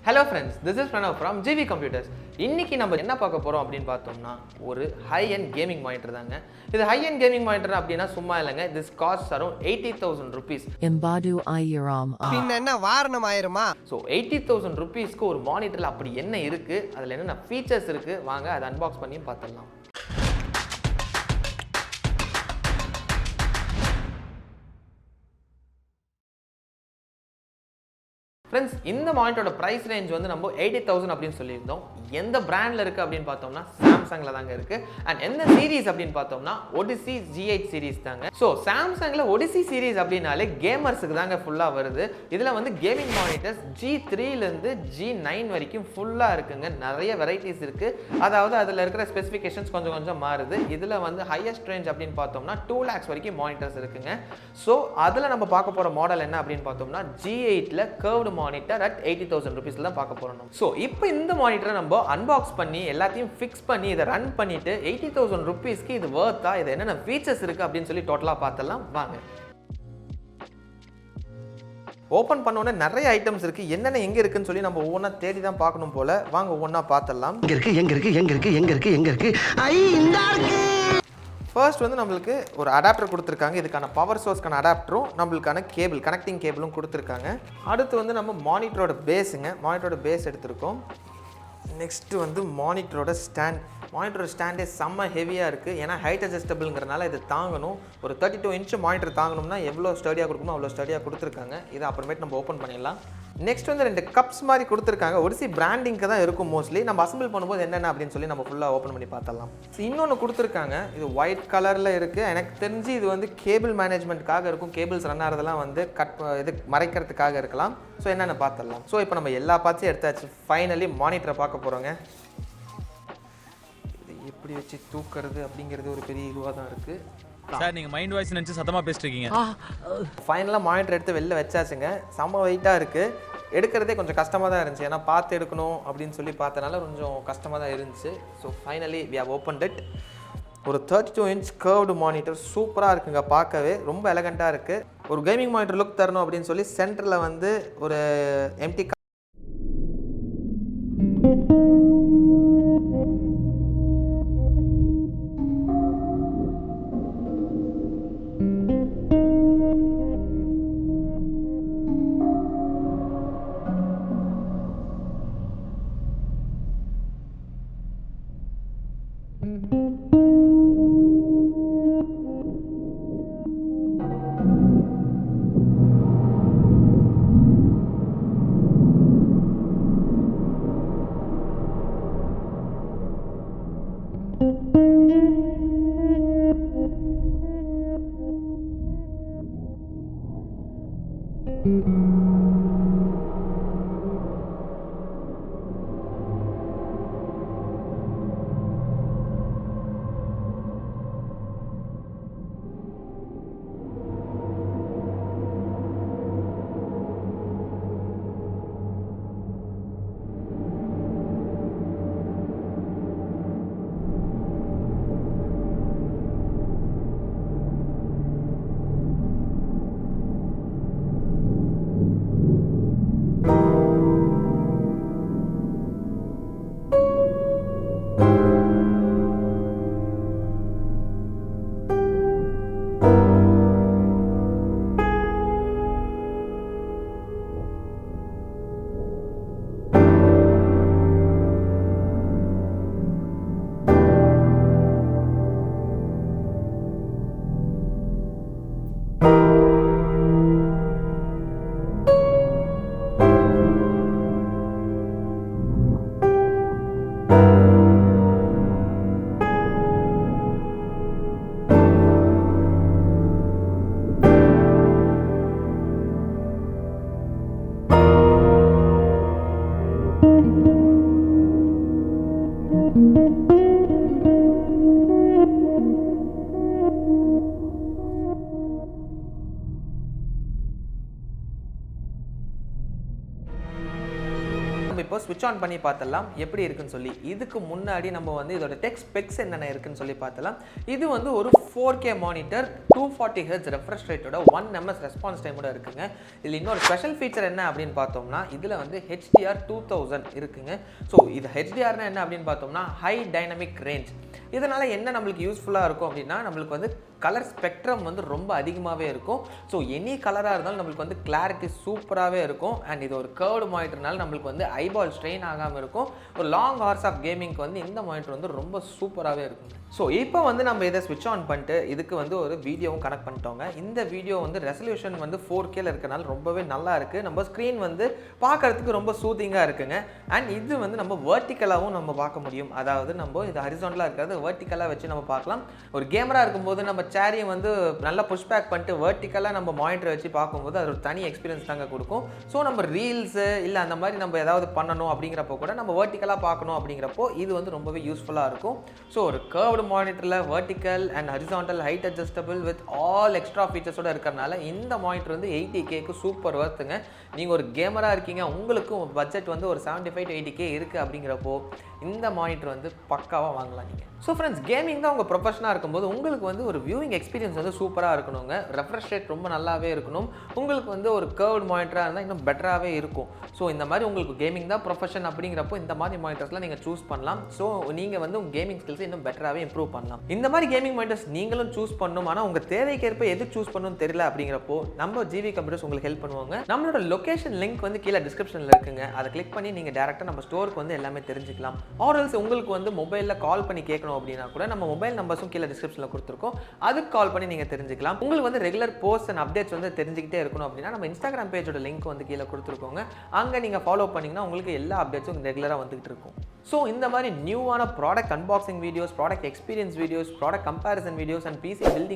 Hello friends, this is Pranav from GV Computers. இன்னைக்கு நம்ம என்ன பார்க்க போறோம் அப்படினு பார்த்தோம்னா ஒரு ஹை எண்ட் கேமிங் மானிட்டர் தாங்க. இது ஹை எண்ட் கேமிங் மானிட்டர் அப்படினா சும்மா இல்லங்க. This costs around 80,000 rupees. Embadu Ayiram. பின்ன என்ன வாரணம் ஆயிருமா? So 80,000 rupeesக்கு ஒரு மானிட்டர்ல அப்படி என்ன இருக்கு? அதுல என்னென்ன ஃபீச்சர்ஸ் இருக்கு? வாங்க அதை அன்பாக்ஸ் பண்ணி பார்த்தறலாம். ஃப்ரெண்ட்ஸ், இந்த மானிட்டரோட ப்ரைஸ் ரேஞ்ச் வந்து நம்ம 80,000 அப்படின்னு சொல்லியிருந்தோம். எந்த பிராண்டில் இருக்குது அப்படின்னு பார்த்தோம்னா சாம்சங்கில் தாங்க இருக்குது. அண்ட் எந்த சீரீஸ் அப்படின்னு பார்த்தோம்னா ஒடிசி G8 சீரீஸ் தாங்க. ஸோ சாம்சங்கில் ஒடிசி சீரீஸ் அப்படின்னாலே கேமர்ஸுக்கு தாங்க ஃபுல்லாக வருது. இதில் வந்து கேமிங் மானிட்டர்ஸ் G3லேருந்து G9 வரைக்கும் ஃபுல்லாக இருக்குங்க. நிறைய வெரைட்டிஸ் இருக்குது. அதாவது அதில் இருக்கிற ஸ்பெசிஃபிகேஷன்ஸ் கொஞ்சம் கொஞ்சம் மாறுது. இதில் வந்து ஹையஸ்ட் ரேஞ்ச் அப்படின்னு பார்த்தோம்னா 2 lakhs வரைக்கும் மானிட்டர்ஸ் இருக்குங்க. ஸோ அதில் நம்ம பார்க்க போகிற மாடல் என்ன அப்படின்னு பார்த்தோம்னா G8ல கர்வ்டு மானிட்டர் at 80,000 rupeesல தான் பார்க்க போறோம். சோ இப்போ இந்த மானிட்டரை நம்ம அன்பாக்ஸ் பண்ணி எல்லாத்தையும் ஃபிக்ஸ் பண்ணி இதை ரன் பண்ணிட்டு 80,000 rupeesக்கு இது வர்த்தா, இது என்னென்ன ஃபீச்சர்ஸ் இருக்கு அப்படின்னு சொல்லி டோட்டலா பார்த்தலாம் வாங்க. ஓபன் பண்ண உடனே நிறைய ஐட்டம்ஸ் இருக்கு. என்னென்ன எங்க இருக்குன்னு சொல்லி நம்ம ஒவ்வொன்றா தேடி தான் பார்க்கணும் போல. வாங்க ஒவ்வொன்றா பார்த்தலாம். எங்க இருக்கு ஐ இந்த இருக்கு. ஃபர்ஸ்ட் வந்து நம்மளுக்கு ஒரு அடாப்டர் கொடுத்துருக்காங்க. இதுக்கான பவர் சோர்ஸ்க்கான அடாப்டரும் நம்மளுக்கான கேபிள் கனெக்டிங் கேபிளும் கொடுத்துருக்காங்க. அடுத்து வந்து நம்ம மானிட்டரோட பேஸுங்க. மானிட்டரோட பேஸ் எடுத்திருக்கோம். நெக்ஸ்ட்டு வந்து மானிட்டரோட ஸ்டாண்ட். மானிட்டரோட ஸ்டாண்டே செம்ம ஹெவியாக இருக்குது. ஏன்னா ஹைட் அட்ஜஸ்டபிள்ங்கிறனால இது தாங்கணும். ஒரு 32 inch மானிட்டர் தாங்கணும்னா எவ்வளோ ஸ்டடியாக கொடுக்கணும் அவ்வளோ ஸ்டடியாக கொடுத்துருக்காங்க. இதை அப்புறமேட்டு நம்ம ஓப்பன் பண்ணிடலாம். நெக்ஸ்ட் வந்து 2 கப்ஸ் மாதிரி கொடுத்துருக்காங்க. ஒடிசி பிராண்டிங்க்கு தான் இருக்கும் மோஸ்ட்லி. நம்ம அசம்பிள் பண்ணும்போது என்னென்ன அப்படின்னு சொல்லி நம்ம ஃபுல்லாக ஓப்பன் பண்ணி பார்த்தலாம். இன்னொன்று கொடுத்துருக்காங்க. இது ஒயிட் கலரில் இருக்குது. எனக்கு தெரிஞ்சு இது வந்து கேபிள் மேனேஜ்மெண்ட்டுக்காக இருக்கும். கேபிள்ஸ் ரன் ஆகிறதெல்லாம் வந்து இது மறைக்கிறதுக்காக இருக்கலாம். ஸோ என்னென்ன பார்த்துடலாம். ஸோ இப்போ நம்ம எல்லா பார்ட்ஸையும் எடுத்தாச்சு. ஃபைனலி மானிட்டரை பார்க்க போகிறோங்க. இது எப்படி வச்சு தூக்குறது அப்படிங்கிறது ஒரு பெரிய இதுவாக தான் இருக்குது. சார், நீங்க மைண்ட் வாய்ஸ் நினைச்சு சத்தமா பேசிட்டு இருக்கீங்க. ஃபைனலாக மானிட்டர் எடுத்து வெளில வச்சாச்சுங்க. செம்ம வெயிட்டாக இருக்குது. எடுக்கிறதே கொஞ்சம் கஷ்டமாக தான் இருந்துச்சு. ஏன்னா பார்த்து எடுக்கணும் அப்படின்னு சொல்லி பார்த்தனால கொஞ்சம் கஷ்டமாக தான் இருந்துச்சு. So finally we have opened it. ஒரு 32 inch கர்வ்டு மானிட்டர் சூப்பராக இருக்குங்க. பார்க்கவே ரொம்ப எலகண்ட்டாக இருக்குது. ஒரு கேமிங் மானிட்டர் லுக் தரணும் அப்படின்னு சொல்லி சென்டரில் வந்து ஒரு எம்டி நம்ம இப்போ ஸ்விட்ச் ஆன் பண்ணி பார்த்தலாம் எப்படி இருக்குன்னு சொல்லி. இதுக்கு முன்னாடி நம்ம வந்து இதோட டெக் ஸ்பெக்ஸ் என்னென்ன இருக்குன்னு சொல்லி பார்த்தலாம். இது வந்து ஒரு 4K மானிட்டர் 240 Hz ரெஃப்ரெஷ் ரேட்டோட 1 ms ரெஸ்பான்ஸ் டைமோட இருக்குங்க. இதில் இன்னொரு ஸ்பெஷல் ஃபீச்சர் என்ன அப்படின்னு பார்த்தோம்னா இதில் வந்து HDR 2000 இருக்குங்க. ஸோ இது HDRனா என்ன அப்படின்னு பார்த்தோம்னா ஹை டைனமிக் ரேஞ்ச். இதனால் என்ன நம்மளுக்கு யூஸ்ஃபுல்லாக இருக்கும் அப்படின்னா நம்மளுக்கு வந்து கலர் ஸ்பெக்ட்ரம் வந்து ரொம்ப அதிகமாகவே இருக்கும். ஸோ எனி கலராக இருந்தாலும் நம்மளுக்கு வந்து கிளாரிட்டி சூப்பராகவே இருக்கும். அண்ட் இது ஒரு கர்வ்டு மானிட்டர்னால நம்மளுக்கு வந்து ஐபால் ஸ்ட்ரெயின் ஆகாமல் இருக்கும். ஒரு லாங் ஹார்ஸ் ஆஃப் கேமிங்க்கு வந்து இந்த மானிட்டர் வந்து ரொம்ப சூப்பராகவே இருக்கும். ஸோ இப்போ வந்து நம்ம இதை ஸ்விட்ச் ஆன் பண்ணிட்டு இதுக்கு வந்து ஒரு வீடியோவும் கனெக்ட் பண்ணிட்டோங்க. இந்த வீடியோ வந்து ரெசல்யூஷன் வந்து 4Kல இருக்கனால ரொம்பவே நல்லா இருக்குது. நம்ம ஸ்க்ரீன் வந்து பார்க்கறதுக்கு ரொம்ப சூத்திங்காக இருக்குங்க. அண்ட் இது வந்து நம்ம வெர்டிக்கலாகவும் நம்ம பார்க்க முடியும். அதாவது நம்ம இது ஹரிசாண்டலாக இருக்கிறது வெர்டிக்கலாக வச்சு நம்ம பார்க்கலாம். ஒரு கேமராக இருக்கும்போது நம்ம சேரையும் வந்து நல்லா புஷ் பேக் பண்ணிட்டு வெர்டிக்கலாக நம்ம மானிட்டர் வச்சு பார்க்கும்போது அது ஒரு தனி எக்ஸ்பீரியன்ஸ் தாங்க கொடுக்கும். ஸோ நம்ம ரீல்ஸு இல்லை அந்த மாதிரி நம்ம ஏதாவது பண்ணணும் அப்படிங்கிறப்போ கூட நம்ம வெர்டிக்கலாக பார்க்கணும் அப்படிங்கிறப்போ இது வந்து ரொம்பவே யூஸ்ஃபுல்லாக இருக்கும். ஸோ ஒரு கர்வ்டு மானிட்டரில் vertical and horizontal height adjustable with all extra ஃபீச்சர்ஸோட இருக்கிறனால இந்த மானிட்டர் வந்து 80Kக்கு சூப்பர் ஒர்த்துங்க. நீங்கள் ஒரு கேமராக இருக்கீங்க, உங்களுக்கும் பட்ஜெட் வந்து ஒரு 75 to 80K இருக்குது அப்படிங்கிறப்போ இந்த மானிட்டர் வந்து பக்காவாக வாங்கலாம் நீங்கள். ஸோ ஃப்ரெண்ட்ஸ், கேமிங் தான் உங்கள் ப்ரொஃபஷனாக இருக்கும்போது உங்களுக்கு வந்து ஒரு வியூவிங் எக்ஸ்பீரியன்ஸ் வந்து சூப்பராக இருக்கணுங்க. ரெஃப்ரெஷ் ரேட் ரொம்ப நல்லாவே இருக்கணும். உங்களுக்கு வந்து ஒரு கர்வ்டு மானிட்டராக இருந்தால் இன்னும் பெட்டராகவே இருக்கும். ஸோ இந்த மாதிரி உங்களுக்கு கேமிங் தான் ப்ரொஃபஷன் அப்படிங்கிறப்போ இந்த மாதிரி மானிட்டர்ஸ்லாம் நீங்கள் சூஸ் பண்ணலாம். ஸோ நீங்கள் வந்து உங்கள் கேமிங் ஸ்கில்ஸை இன்னும் பெட்டராகவே இம்ப்ரூவ் பண்ணலாம். இந்த மாதிரி கேமிங் மானிட்டர்ஸ் நீங்களும் சூஸ் பண்ணணும். ஆனால் உங்கள் தேவைக்கேற்ப எது சூஸ் பண்ணணும்னு தெரியல அப்படிங்கிறப்போ நம்ம ஜிவி கம்ப்யூட்டர்ஸ் உங்களுக்கு ஹெல்ப் பண்ணுவாங்க. நம்மளோட லொகேஷன் லிங்க் வந்து கீழே டிஸ்கிரிப்ஷனில் இருக்குங்க. அதை கிளிக் பண்ணி நீங்கள் டேரெக்டாக நம்ம ஸ்டோருக்கு வந்து எல்லாமே தெரிஞ்சுக்கலாம். ஆர்எல்ஸ் உங்களுக்கு வந்து மொபைலில் கால் பண்ணி கேட்கணும் அப்படின்னா கூட நம்ம மொபைல் நம்பர்ஸும் கீழே டிஸ்கிரிப்ஷனில் கொடுத்துருக்கோம். அதுக்கு கால் பண்ணி நீங்கள் தெரிஞ்சுக்கலாம். உங்களுக்கு வந்து ரெகுலர் போஸ்ட் அண்ட் அப்டேட்ஸ் வந்து தெரிஞ்சுக்கிட்டே இருக்கணும் அப்படின்னா நம்ம இன்ஸ்டாகிராம் பேஜோட லிங்க் வந்து கீழே கொடுத்துருக்கோங்க. அங்கே நீங்கள் ஃபாலோ பண்ணிங்கன்னா உங்களுக்கு எல்லா அப்டேட்ஸும் ரெகுலராக வந்துகிட்டு இருக்கும். ஸோ இந்த மாதிரி நியூவான product unboxing videos, product experience videos, product comparison videos and PC building